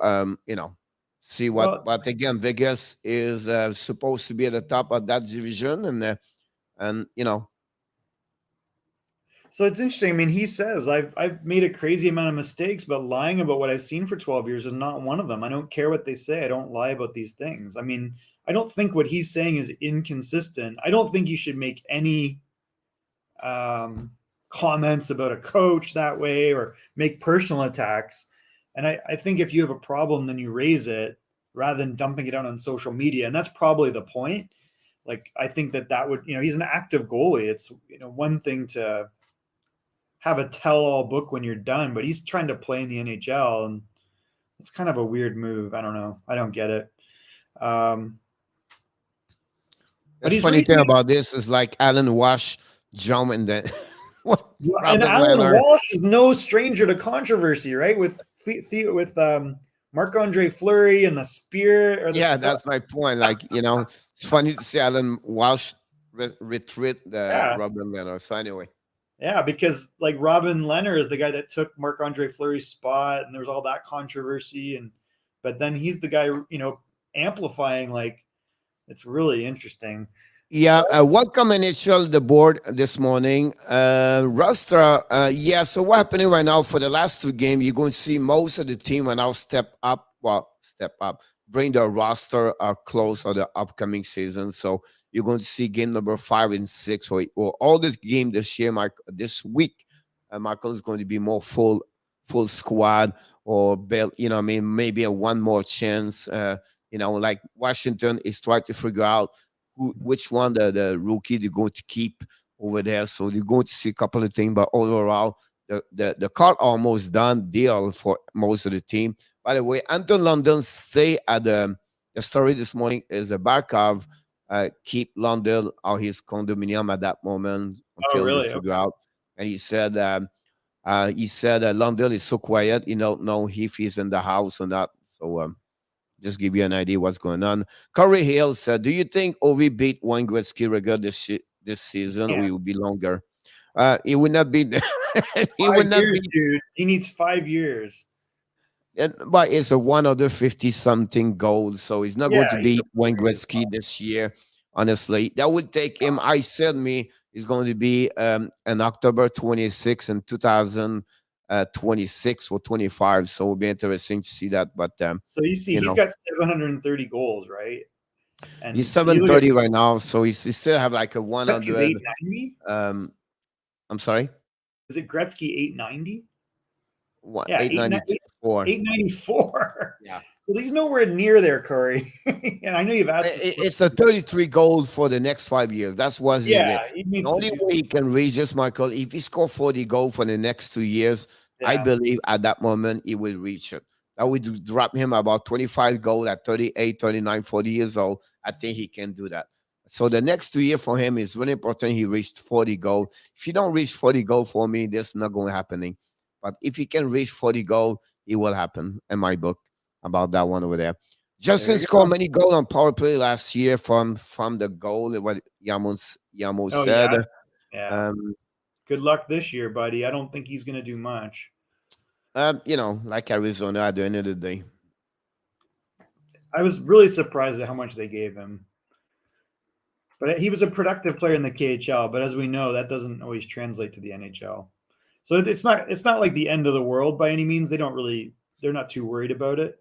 see what. But again, Vegas is supposed to be at the top of that division, and So it's interesting. I mean, he says I've made a crazy amount of mistakes, but lying about what I've seen for 12 years is not one of them. I don't care what they say. I don't lie about these things. I mean, I don't think what he's saying is inconsistent. I don't think you should make any comments about a coach that way or make personal attacks. And I think if you have a problem, then you raise it rather than dumping it out on social media. And that's probably the point. Like, I think that would, he's an active goalie. It's, one thing to have a tell-all book when you're done, but he's trying to play in the NHL, and it's kind of a weird move. I don't know. I don't get it. The funny thing about this is like Alan Walsh jump and then and Alan Walsh is no stranger to controversy, right? With Marc-Andre Fleury and the spear. That's my point. Like, it's funny to see Alan Walsh retreat Robin Leonard. So anyway. Yeah, because like Robin Leonard is the guy that took Marc-Andre Fleury's spot, and there was all that controversy, but then he's the guy, amplifying. Like, it's really interesting. Yeah, welcome NHL the board this morning. Roster, so what's happening right now for the last two games, you're going to see most of the team will now step up, bring their roster close for the upcoming season. So you're going to see game number 5 and 6 or all the game this year, this week. Michael is going to be more full squad or maybe a one more chance. Like Washington is trying to figure out which one the rookie they're going to keep over there. So you're going to see a couple of things, but overall, the card almost done deal for most of the team. By the way, Anton London say at the story this morning is a Barkov keep London or his condominium at that moment until they figure out. And he said London is so quiet, you don't know if he's in the house or not. So just give you an idea what's going on. Corey Hill said, do you think Ovi beat Wayne Gretzky record this season, or it will be longer? It would not be. Dude. He needs 5 years. But it's a 150-something goals, so he's not going to beat Wayne Gretzky this year. Honestly, that would take him. I said he's going to be in October 26 in 2026 or 25. So it'll be interesting to see that. But so you see, he's got 730 goals, right? And He's 730 right now, so he still have like a Gretzky's 100. 890. I'm sorry, Is it Gretzky 890? what, Yeah, 894. 894. Yeah. So he's nowhere near there, Corey. And I know you've asked. It's a 33 goal for the next 5 years. That's what Yeah, the he needs only to do way he can reach this, Michael. If he score 40 goal for the next 2 years, I Yeah. believe at that moment he will reach it. That would drop him about 25 goal at 38, 39, 40 years old. I think he can do that. So the next 2 years for him is really important. He reached 40 goal. If you don't reach 40 goal for me, that's not going to happen. But if he can reach 40 goal, it will happen in my book about that one over there. Justin scored many goals on power play last year from the goal. What Yamos said. Yeah. Good luck this year, buddy. I don't think he's going to do much. Like Arizona at the end of the day. I was really surprised at how much they gave him. But he was a productive player in the KHL. But as we know, that doesn't always translate to the NHL. So it's not like the end of the world by any means. They're not too worried about it.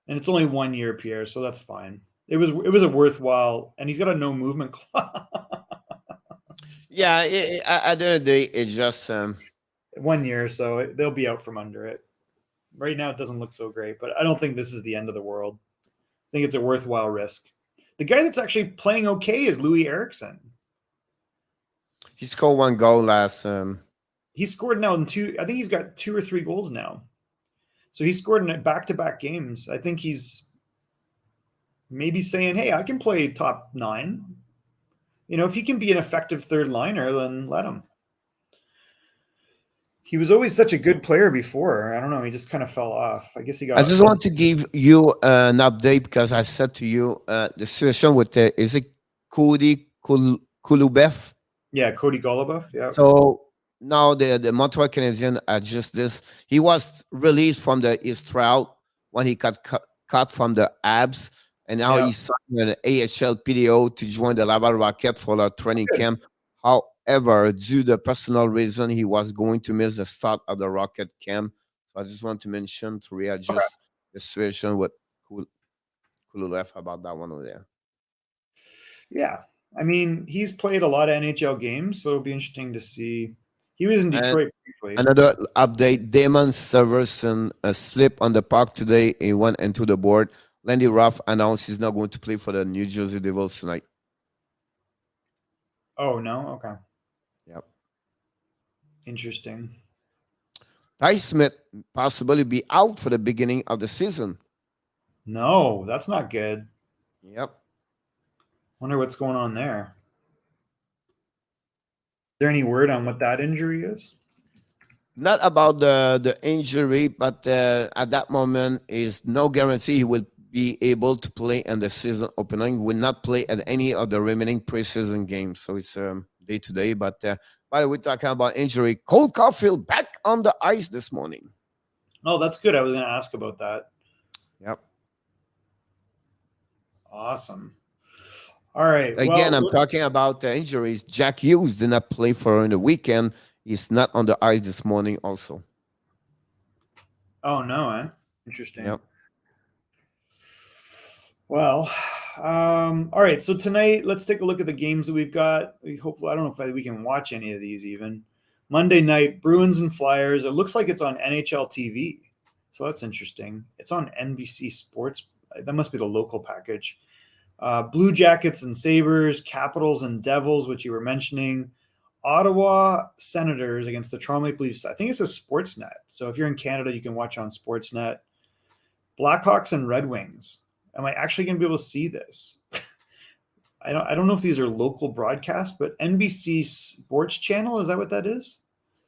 And it's only 1 year, Pierre, so that's fine. It was a worthwhile, and he's got a no movement clause. Yeah, at the end of the day, it's just 1 year, so they'll be out from under it. Right now, it doesn't look so great, but I don't think this is the end of the world. I think it's a worthwhile risk. The guy that's actually playing okay is Louis Eriksson. He scored 1 goal last. He scored now in 2. I think he's got 2 or 3 goals now. So he scored in back-to-back games. I think he's maybe saying, hey, I can play top 9. If he can be an effective third liner, then let him. He was always such a good player before. I don't know. He just kind of fell off. I guess he got. I just want to give you an update because I said to you the situation with is it Cody Kulubev? Yeah, Cody Golubev. Yeah. So now the Montreal Canadiens are just this. He was released from his trial when he got cut from the Abs, and now he's signed an AHL PDO to join the Laval Rocket for a training camp. However, due to personal reason, he was going to miss the start of the Rocket camp. So I just want to mention to readjust the situation with Kululev about that one over there. Yeah. I mean, he's played a lot of NHL games, so it'll be interesting to see. He was in Detroit briefly. Another update, Damon Severson slipped on the puck today. He went into the board. Landy Ruff announced he's not going to play for the New Jersey Devils tonight. Oh, no? Okay. Yep. Interesting. Ty Smith possibly be out for the beginning of the season. No, that's not good. Yep. Wonder what's going on there. Is there any word on what that injury is? Not about the injury, but at that moment is no guarantee he will be able to play in the season opening. Will not play at any of the remaining preseason games. So it's day to day. But by the way, talking about injury, Cole Caulfield back on the ice this morning. Oh, that's good. I was going to ask about that. Yep. Awesome. All right. Again, I'm talking about injuries. Jack Hughes did not play for in the weekend. He's not on the ice this morning also. Oh, no, Interesting. Yep. Well, all right. So tonight, let's take a look at the games that we've got. Hopefully, I don't know if we can watch any of these even. Monday night, Bruins and Flyers. It looks like it's on NHL TV. So that's interesting. It's on NBC Sports. That must be the local package. Blue Jackets and Sabres, Capitals and Devils, which you were mentioning. Ottawa Senators against the Toronto Maple Leafs. I think it's a Sportsnet. So if you're in Canada, you can watch on Sportsnet. Blackhawks and Red Wings. Am I actually going to be able to see this? I don't know if these are local broadcasts, but NBC Sports Channel, is that what that is?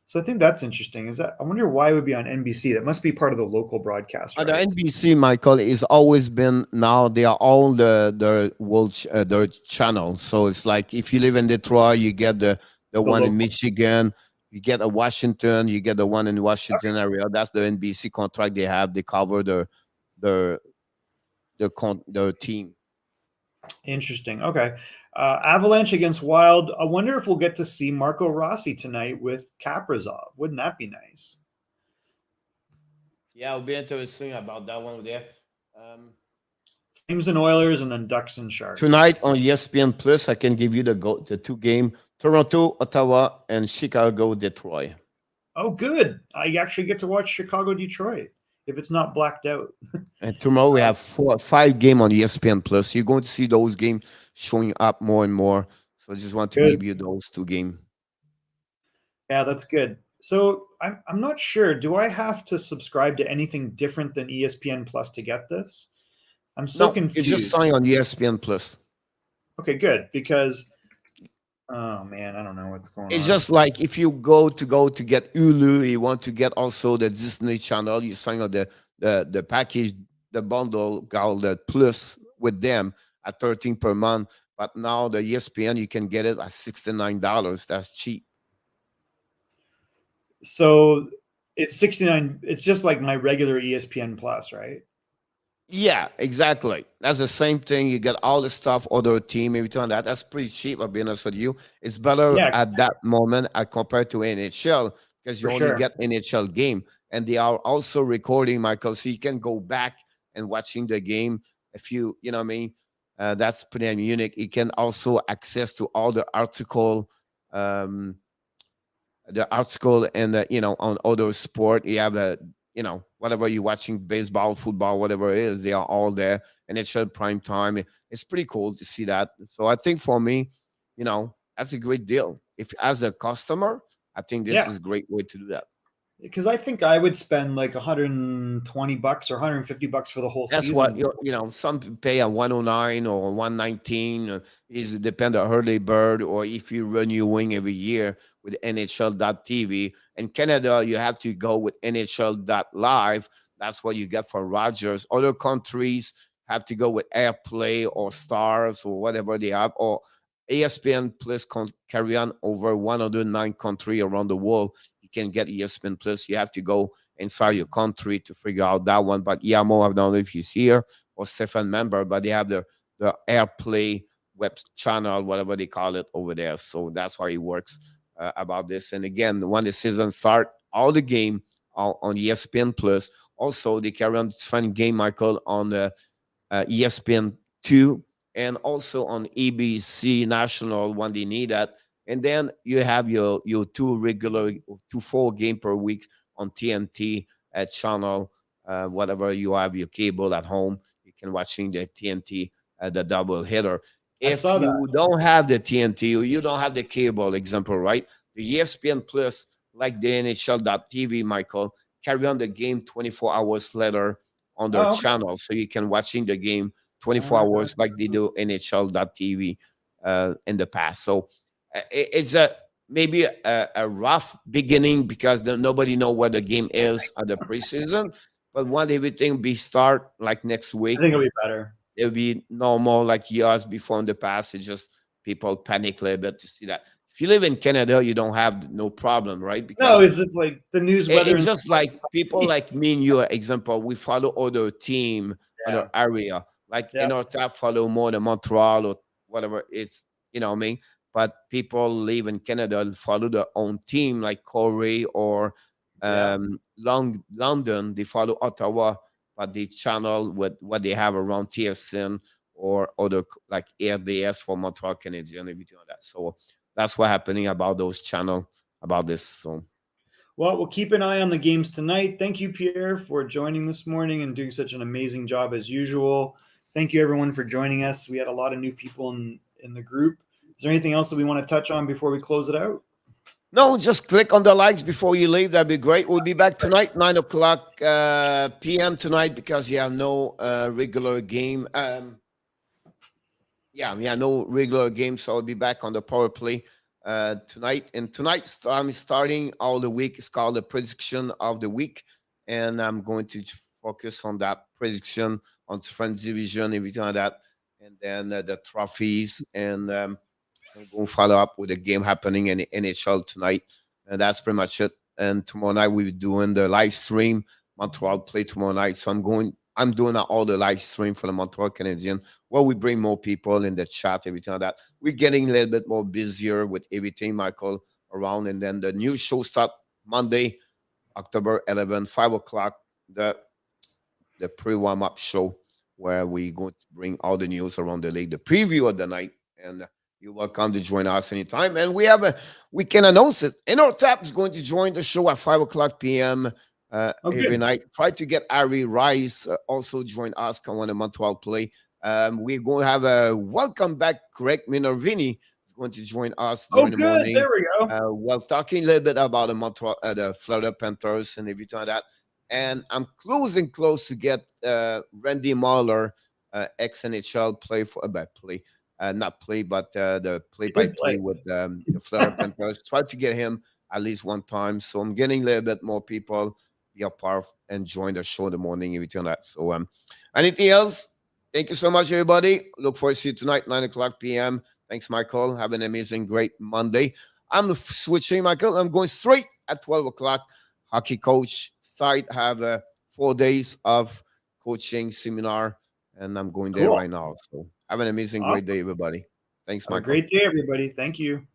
So I think that's interesting. I wonder why it would be on NBC. That must be part of the local broadcast. Right? The NBC, Michael, is always been now. They are all the world their channel. So it's like if you live in Detroit, you get the one local. In Michigan. You get a Washington. You get the one in Washington area. That's the NBC contract they have. They cover their team. Interesting. Okay. Avalanche against Wild. I wonder if we'll get to see Marco Rossi tonight with Kaprizov. Wouldn't that be nice? Yeah, it'll be interesting about that one there. Flames and Oilers, and then Ducks and Sharks. Tonight on ESPN Plus, I can give you the two game: Toronto, Ottawa, and Chicago, Detroit. Oh, good. I actually get to watch Chicago, Detroit if it's not blacked out. And tomorrow we have 5 games on ESPN Plus. You're going to see those games showing up more and more. So I just want to give you those 2 games. Yeah, that's good. So I'm not sure. Do I have to subscribe to anything different than ESPN Plus to get this? I'm so confused. You just sign on ESPN Plus. Okay, good. Because, oh man, I don't know what's going on. It's just like if you go to get Hulu, you want to get also the Disney Channel, you sign on the package, the bundle called the Plus with them at $13 per month. But now the ESPN, you can get it at $69. That's cheap. So it's $69. It's just like my regular ESPN Plus, right? Yeah, exactly. That's the same thing. You get all the stuff, other team, everything like that. That's pretty cheap, I'll be honest with you. It's better at that moment compared to NHL because you only get NHL game. And they are also recording, Michael, so you can go back and watching the game. If you know what I mean, that's pretty unique. You can also access to all the article, and on other sport. You have whatever you're watching, baseball, football, whatever it is, they are all there. And it's at prime time. It's pretty cool to see that. So I think for me, that's a great deal. If as a customer, I think this is a great way to do that. Because I think I would spend like $120 or $150 for the whole season. That's what some pay a 109 or 119. Is depend on early bird, or if you renewing every year with NHL.tv. In Canada, you have to go with NHL.live. That's what you get for Rogers. Other countries have to go with AirPlay or Stars or whatever they have, or ESPN Plus carry on over 109 countries around the world. You can get ESPN Plus. You have to go inside your country to figure out that one. But Mo, I don't know if he's here or Stefan member, but they have the AirPlay web channel, whatever they call it over there. So that's how it works about this. And again, when the season start, all the game on ESPN Plus. Also, they carry on this fun game, Michael, on the ESPN 2 and also on ABC National when they need that. And then you have your 4 game per week on TNT channel, whatever you have your cable at home, you can watching the TNT the double hitter. If you don't have the TNT or you don't have the cable, example, right? The ESPN Plus, like the NHL.tv, Michael, carry on the game 24 hours later on their channel. So you can watching the game 24 hours like they do NHL.tv in the past. So it's maybe a rough beginning because nobody know where the game is at the preseason. But when everything be start like next week, I think it'll be better. It'll be normal like years before in the past. It's just people panic a little bit to see that. If you live in Canada, you don't have no problem, right? Because it's like the news weather. It's just like people like me and you, example, we follow other team, other area. Like in our top follow more the Montreal or whatever it's, what I mean? But people live in Canada follow their own team, like Corey or London, they follow Ottawa, but they channel with what they have around TSN or other like RDS for Montreal Canadiens, everything like that. So that's what happening about those channel about this. So, well, we'll keep an eye on the games tonight. Thank you, Pierre, for joining this morning and doing such an amazing job as usual. Thank you, everyone, for joining us. We had a lot of new people in the group. Is there anything else that we want to touch on before we close it out? No, just click on the likes before you leave. That'd be great. We'll be back tonight, 9 o'clock p.m. tonight because you have no regular game. No regular game. So I'll be back on the power play tonight. And tonight I'm starting all the week. It's called the prediction of the week. And I'm going to focus on that prediction on French division, everything like that. And then the trophies and I'm going to follow up with the game happening in the NHL tonight. And that's pretty much it. And tomorrow night we'll be doing the live stream. Montreal play tomorrow night. So I'm doing all the live stream for the Montreal Canadiens where we bring more people in the chat, everything like that. We're getting a little bit more busier with everything, Michael, around. And then the new show start Monday, October 11, 5 o'clock, the pre-warm-up show where we're going to bring all the news around the league, the preview of the night, and you're welcome to join us anytime. And we can announce it. Tap is going to join the show at 5 p.m. Every night. Try to get Ari Rice also join us. Come on a Montreal play. We're going to have a welcome back. Greg Minervini is going to join us during the morning. There we go. Well, talking a little bit about the Montreal, the Florida Panthers and everything like that. And I'm close to get Randy Mahler, ex-NHL the play-by-play with the Florida Panthers. Try to get him at least one time. So I'm getting a little bit more people be a part and join the show in the morning, everything like that. So anything else? Thank you so much, everybody. Look forward to you tonight, 9 p.m. Thanks, Michael. Have an amazing, great Monday. I'm switching, Michael. I'm going straight at 12 o'clock. Hockey coach site have 4 days of coaching seminar, and I'm going there right now. So have an amazing, great day, everybody. Thanks, Michael. Have a great day, everybody. Thank you.